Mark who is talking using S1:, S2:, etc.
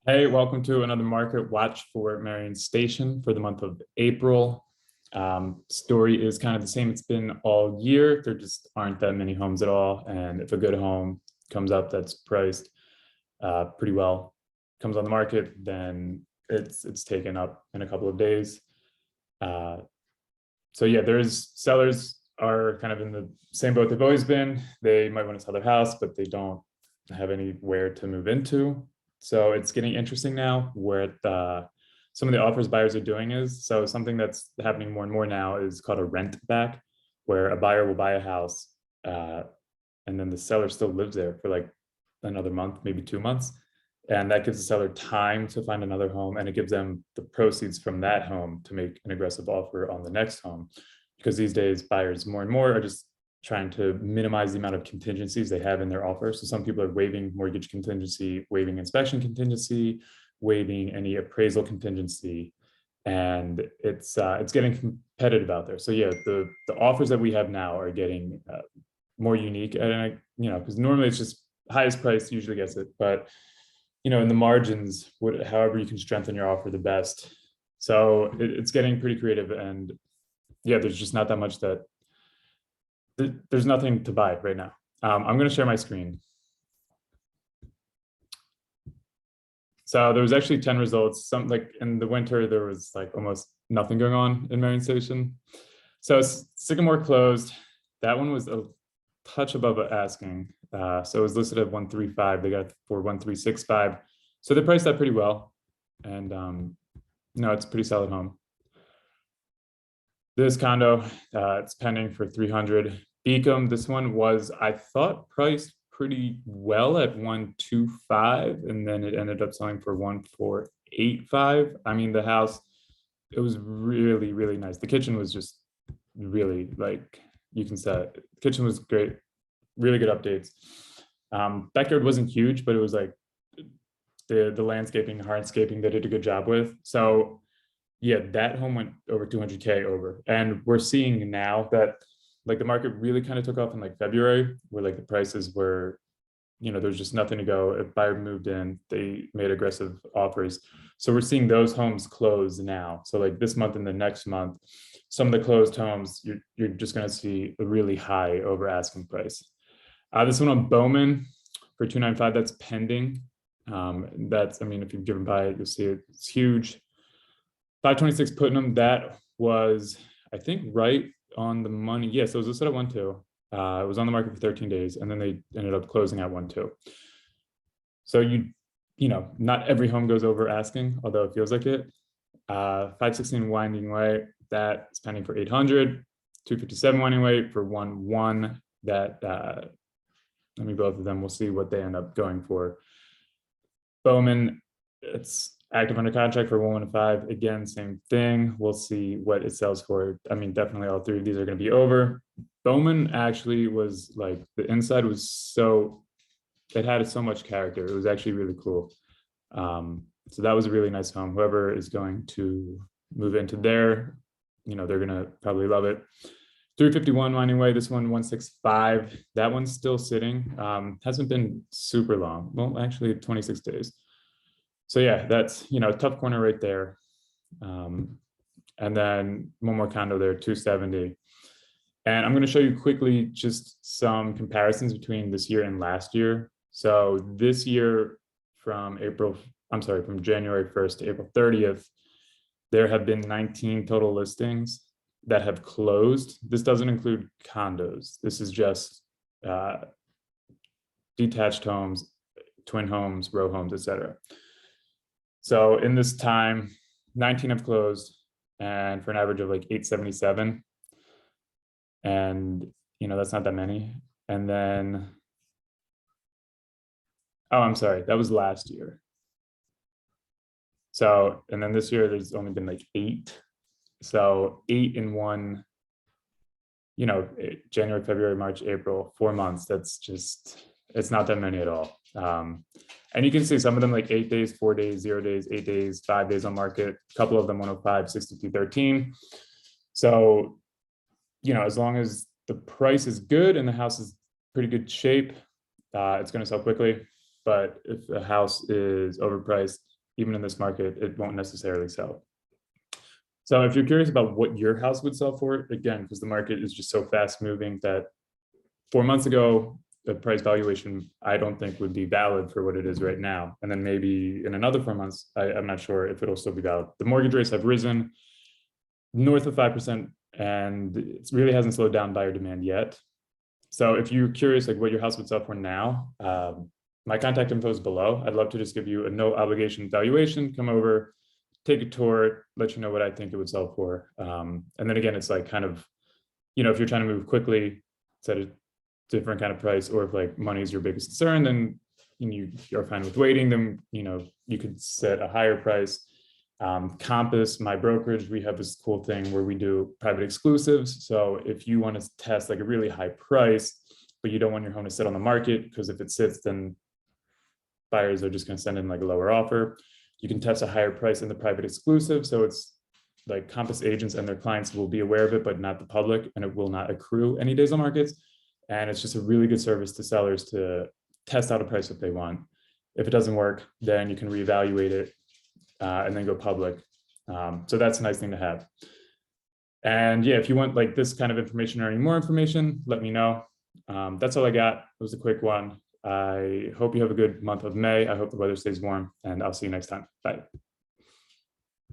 S1: Hey, welcome to another market watch for Merion Station for the month of April. Story is kind of the same it's been all year. There just aren't that many homes at all. And if a good home comes up that's priced pretty well, comes on the market, then it's taken up in a couple of days. Uh, so yeah, there's sellers are kind of in the same boat they've always been. They might want to sell their house, but they don't have anywhere to move into. So it's getting interesting now where some of the offers buyers are doing is, so something that's happening more and more now is called a rent back, where a buyer will buy a house uh, and then the seller still lives there for like another month, maybe 2 months. And that gives the seller time to find another home, and it gives them the proceeds from that home to make an aggressive offer on the next home. Because these days, buyers more and more are just trying to minimize the amount of contingencies they have in their offer. So some people are waiving mortgage contingency, waiving inspection contingency, waiving any appraisal contingency, and it's getting competitive out there. So yeah, the offers that we have now are getting more unique, and because normally it's just highest price usually gets it, but in the margins, however you can strengthen your offer the best. So it's getting pretty creative, and yeah, there's just not that much there's nothing to buy right now. I'm going to share my screen. So there was actually 10 results. Some like in the winter, there was like almost nothing going on in Merion Station. So Sycamore closed. That one was a touch above asking. So it was listed at 135. They got it for 1365. So they priced that pretty well. And no, it's a pretty solid home. This condo, it's pending for 300. Beacom, this one was, I thought, priced pretty well at 125, and then it ended up selling for 1485. I mean, the house, it was really, really nice. The kitchen was just really, like, you can say the kitchen was great, really good updates. Backyard wasn't huge, but it was like the landscaping, the hardscaping they did a good job with. So yeah, that home went over 200K over. And we're seeing now that like the market really kind of took off in like February, where like the prices were, there's just nothing to go. If buyer moved in, they made aggressive offers. So we're seeing those homes close now. So like this month and the next month, some of the closed homes, you're just going to see a really high over asking price. This one on Bowman for 295, that's pending. I mean, if you've driven by it, you'll see it. It's huge. 526 Putnam, that was, I think, right on the money. Yes, it was listed at 1.2. It was on the market for 13 days, and then they ended up closing at 1.2. So not every home goes over asking, although it feels like it. 516 Winding Way, that is pending for 800. 257 Winding Way for 1.1. That both of them, we'll see what they end up going for. Bowman, it's active under contract for 115. Again, same thing. We'll see what it sells for. I mean, definitely all three of these are going to be over. Bowman actually was like, the inside was it had so much character. It was actually really cool. So that was a really nice home. Whoever is going to move into there, they're going to probably love it. 351 Winding Way, this one 165. That one's still sitting. Hasn't been super long. Well, actually 26 days. So yeah, that's a tough corner right there. And then one more condo there, 270. And I'm going to show you quickly just some comparisons between this year and last year. So this year from January 1st to April 30th, there have been 19 total listings that have closed. This doesn't include condos. This is just detached homes, twin homes, row homes, etc. So in this time, 19 have closed, and for an average of like 877. And that's not that many. And then, oh, I'm sorry, that was last year. So, and then this year there's only been like 8. So 8 in one, January, February, March, April, 4 months. That's just, it's not that many at all. And you can see some of them like 8 days, 4 days, 0 days, 8 days, 5 days on market, a couple of them 105, 62, 13. So, as long as the price is good and the house is pretty good shape, it's going to sell quickly. But if a house is overpriced, even in this market, it won't necessarily sell. So if you're curious about what your house would sell for, again, because the market is just so fast moving that 4 months ago, the price valuation, I don't think would be valid for what it is right now. And then maybe in another 4 months, I'm not sure if it'll still be valid. The mortgage rates have risen north of 5%, and it really hasn't slowed down buyer demand yet. So if you're curious like what your house would sell for now, my contact info is below. I'd love to just give you a no obligation valuation, come over, take a tour, let you know what I think it would sell for. And then again, it's like kind of, if you're trying to move quickly, set a different kind of price, or if like money is your biggest concern, then you're fine with waiting, then you could set a higher price. Compass, my brokerage, we have this cool thing where we do private exclusives. So if you want to test like a really high price, but you don't want your home to sit on the market, because if it sits, then buyers are just going to send in like a lower offer. You can test a higher price in the private exclusive. So it's like Compass agents and their clients will be aware of it, but not the public, and it will not accrue any days on markets. And it's just a really good service to sellers to test out a price if they want. If it doesn't work, then you can reevaluate it and then go public. So that's a nice thing to have. And yeah, if you want like this kind of information or any more information, let me know. That's all I got. It was a quick one. I hope you have a good month of May. I hope the weather stays warm, and I'll see you next time. Bye.